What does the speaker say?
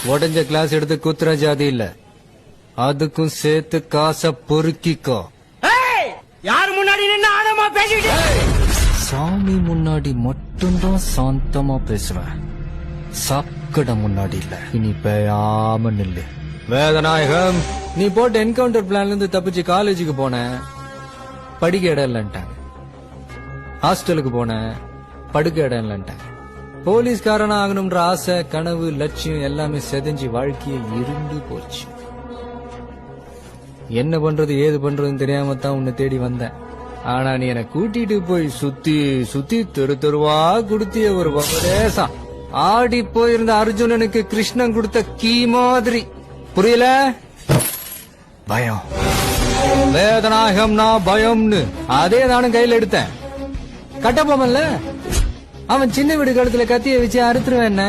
உடஞ்ச கிளாஸ் எடுத்து குத்துற ஜாதி இல்ல, அதுக்கும் சேர்த்து காசை பொறுக்கிக்கோ. யார் முன்னாடி நின்னு ஆழமா பேசிட்டு? சாமி முன்னாடி மட்டும்தான் சாந்தமா பேசுவேன், சாக்கடை முன்னாடி இல்ல. இனி பேயாம நில்லு. வேதநாயகம், நீ போட்ட என்கவுண்டர் பிளான்ல இருந்து தப்பிச்சு காலேஜுக்கு போன, படிக்க இடம் இல்லன்ட்டாங்க. ஹாஸ்டலுக்கு போன, படுக்க இடம் இல்லன்ட்டாங்க. போலீஸ்காரனா ஆகணும்ன்ற ஆசை, கனவு, லட்சியம் எல்லாமே செதஞ்சு வாழ்க்கையை இருண்டு போச்சு. என்ன பண்றது ஏது பண்றதுன்னு தெரியாம தான் உன்னை தேடி வந்தேன். ஆனா நீ என்னை கூட்டிட்டு போய் சுத்தி சுத்தி தெரு தெருவா கொடுத்திய ஒரு உபதேசம். ஆடி போயிருந்த அர்ஜுனனுக்கு கிருஷ்ணன் கொடுத்த கீ மாதிரி. புரியல? பயம். வேதநாயகம்னா பயம்னு அதே நானும் கையில எடுத்தேன். கட்டப்போமல்ல, அவன் சின்ன வீடு கழுத்துல கத்திய வச்சு அறுத்துருவேன். என்ன